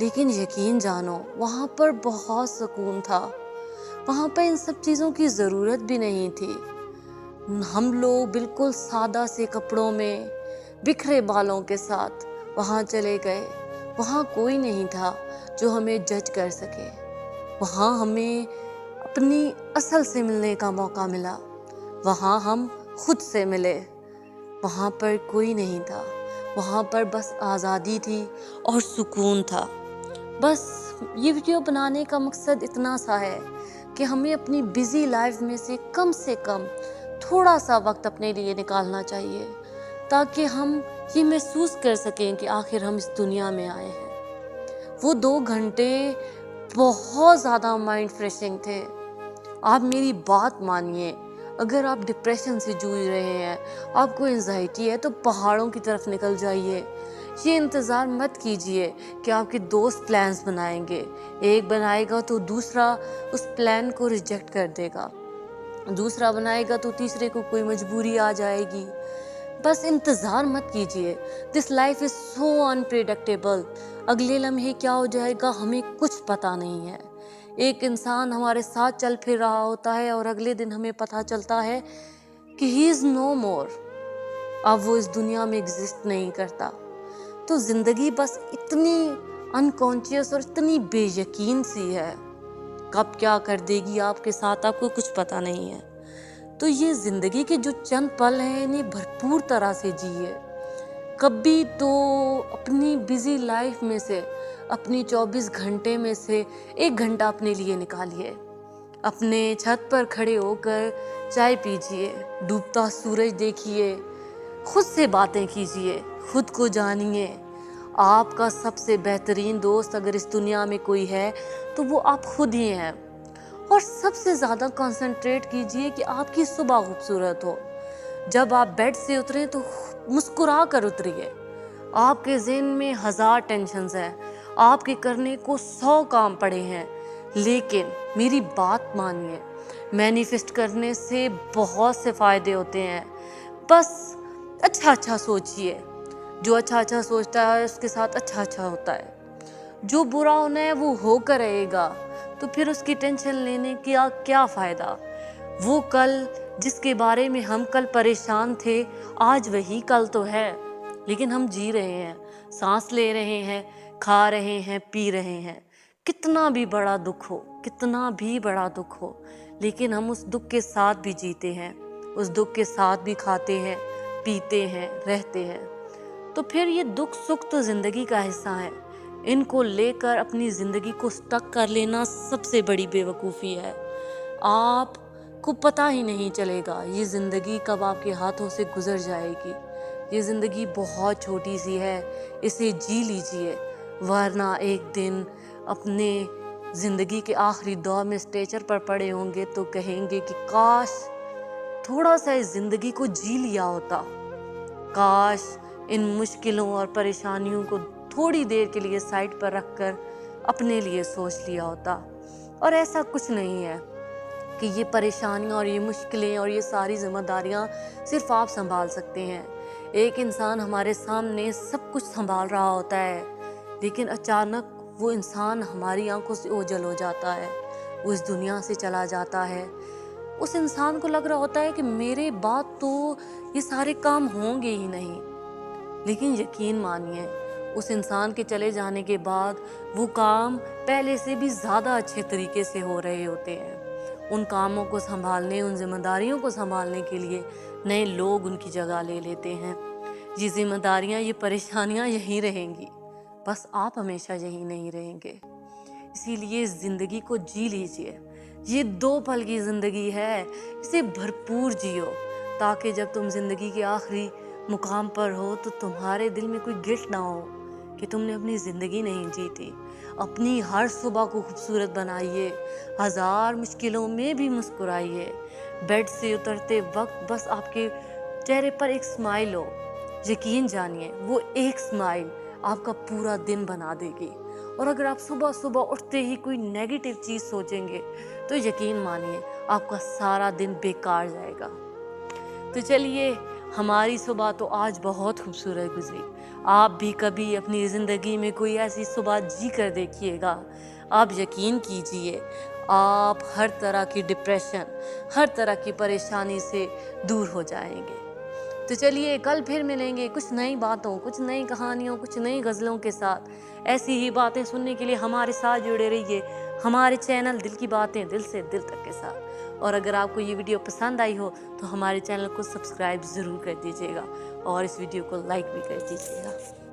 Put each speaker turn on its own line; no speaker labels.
لیکن یقین جانو وہاں پر بہت سکون تھا، وہاں پہ ان سب چیزوں کی ضرورت بھی نہیں تھی۔ ہم لوگ بالکل سادہ سے کپڑوں میں بکھرے بالوں کے ساتھ وہاں چلے گئے۔ وہاں کوئی نہیں تھا جو ہمیں جج کر سکے، وہاں ہمیں اپنی اصل سے ملنے کا موقع ملا، وہاں ہم خود سے ملے۔ وہاں پر کوئی نہیں تھا، وہاں پر بس آزادی تھی اور سکون تھا۔ بس یہ ویڈیو بنانے کا مقصد اتنا سا ہے کہ ہمیں اپنی بزی لائف میں سے کم تھوڑا سا وقت اپنے لیے نکالنا چاہیے، تاکہ ہم یہ محسوس کر سکیں کہ آخر ہم اس دنیا میں آئے ہیں۔ وہ 2 گھنٹے بہت زیادہ مائنڈ فریشنگ تھے۔ آپ میری بات مانیے، اگر آپ ڈپریشن سے جوجھ رہے ہیں، آپ کو انزائٹی ہے، تو پہاڑوں کی طرف نکل جائیے۔ یہ انتظار مت کیجئے کہ آپ کے دوست پلانز بنائیں گے، ایک بنائے گا تو دوسرا اس پلان کو ریجیکٹ کر دے گا، دوسرا بنائے گا تو تیسرے کو کوئی مجبوری آ جائے گی۔ بس انتظار مت کیجئے۔ This life is so unpredictable. اگلے لمحے کیا ہو جائے گا ہمیں کچھ پتا نہیں ہے۔ ایک انسان ہمارے ساتھ چل پھر رہا ہوتا ہے اور اگلے دن ہمیں پتا چلتا ہے کہ ہی از نو مور، اب وہ اس دنیا میں ایگزسٹ نہیں کرتا۔ تو زندگی بس اتنی انکانشیس اور اتنی بے یقین سی ہے، کب کیا کر دے گی آپ کے ساتھ آپ کو کچھ پتا نہیں ہے۔ تو یہ زندگی کے جو چند پل ہیں انہیں بھرپور طرح سے جیے۔ کبھی تو اپنی بزی لائف میں سے، اپنی 24 گھنٹے میں سے 1 گھنٹہ اپنے لیے نکالیے، اپنے چھت پر کھڑے ہو کر چائے پیجئے، ڈوبتا سورج دیکھیے، خود سے باتیں کیجئے، خود کو جانیے۔ آپ کا سب سے بہترین دوست اگر اس دنیا میں کوئی ہے تو وہ آپ خود ہی ہیں۔ اور سب سے زیادہ کنسنٹریٹ کیجئے کہ آپ کی صبح خوبصورت ہو۔ جب آپ بیڈ سے اتریں تو مسکرا کر اتریے۔ آپ کے ذہن میں 1000 ٹینشنز ہیں، آپ کے کرنے کو 100 کام پڑے ہیں، لیکن میری بات مانیے، مینیفیسٹ کرنے سے بہت سے فائدے ہوتے ہیں۔ بس اچھا سوچئے، جو اچھا سوچتا ہے اس کے ساتھ اچھا ہوتا ہے۔ جو برا ہونا ہے وہ ہو کر رہے گا، تو پھر اس کی ٹینشن لینے کا کیا فائدہ؟ وہ کل جس کے بارے میں ہم کل پریشان تھے، آج وہی کل تو ہے، لیکن ہم جی رہے ہیں، سانس لے رہے ہیں، کھا رہے ہیں، پی رہے ہیں۔ کتنا بھی بڑا دکھ ہو، لیکن ہم اس دکھ کے ساتھ بھی جیتے ہیں، اس دکھ کے ساتھ بھی کھاتے ہیں، پیتے ہیں، رہتے ہیں۔ تو پھر یہ دکھ سکھ تو زندگی کا حصہ ہے، ان کو لے کر اپنی زندگی کو سٹک کر لینا سب سے بڑی بے وقوفی ہے۔ آپ کو پتہ ہی نہیں چلے گا یہ زندگی کب آپ کے ہاتھوں سے گزر جائے گی۔ یہ زندگی بہت چھوٹی سی ہے، اسے جی لیجئے، ورنہ ایک دن اپنے زندگی کے آخری دور میں اسٹیچر پر پڑے ہوں گے تو کہیں گے کہ کاش تھوڑا سا اس زندگی کو جی لیا ہوتا، کاش ان مشکلوں اور پریشانیوں کو تھوڑی دیر کے لیے سائڈ پر رکھ کر اپنے لیے سوچ لیا ہوتا۔ اور ایسا کچھ نہیں ہے کہ یہ پریشانیاں اور یہ مشکلیں اور یہ ساری ذمہ داریاں صرف آپ سنبھال سکتے ہیں۔ ایک انسان ہمارے سامنے سب کچھ سنبھال رہا ہوتا ہے، لیکن اچانک وہ انسان ہماری آنکھوں سے اوجھل ہو جاتا ہے، وہ اس دنیا سے چلا جاتا ہے۔ اس انسان کو لگ رہا ہوتا ہے کہ میرے بعد تو یہ سارے کام ہوں گے ہی نہیں، لیکن یقین مانیے اس انسان کے چلے جانے کے بعد وہ کام پہلے سے بھی زیادہ اچھے طریقے سے ہو رہے ہوتے ہیں۔ ان کاموں کو سنبھالنے، ان ذمہ داریوں کو سنبھالنے کے لیے نئے لوگ ان کی جگہ لے لیتے ہیں۔ یہ ذمہ داریاں، یہ پریشانیاں یہیں رہیں گی، بس آپ ہمیشہ یہیں نہیں رہیں گے۔ اسی لیے زندگی کو جی لیجئے، یہ 2 پل کی زندگی ہے، اسے بھرپور جیو، تاکہ جب تم زندگی کے آخری مقام پر ہو تو تمہارے دل میں کوئی گلٹ نہ ہو کہ تم نے اپنی زندگی نہیں جیتی۔ اپنی ہر صبح کو خوبصورت بنائیے، 1000 مشکلوں میں بھی مسکرائیے۔ بیڈ سے اترتے وقت بس آپ کے چہرے پر ایک سمائل ہو، یقین جانیے وہ ایک سمائل آپ کا پورا دن بنا دے گی۔ اور اگر آپ صبح اٹھتے ہی کوئی نیگیٹو چیز سوچیں گے تو یقین مانیے آپ کا سارا دن بیکار جائے گا۔ تو چلیے ہماری صبح تو آج بہت خوبصورت گزری، آپ بھی کبھی اپنی زندگی میں کوئی ایسی صبح جی کر دیکھیے گا، آپ یقین کیجئے آپ ہر طرح کی ڈپریشن، ہر طرح کی پریشانی سے دور ہو جائیں گے۔ تو چلیے کل پھر ملیں گے کچھ نئی باتوں، کچھ نئی کہانیوں، کچھ نئی غزلوں کے ساتھ۔ ایسی ہی باتیں سننے کے لیے ہمارے ساتھ جڑے رہیے ہمارے چینل دل کی باتیں دل سے دل تک کے ساتھ۔ اور اگر آپ کو یہ ویڈیو پسند آئی ہو تو ہمارے چینل کو سبسکرائب ضرور کر دیجیے گا اور اس ویڈیو کو لائک بھی کر دیجیے گا۔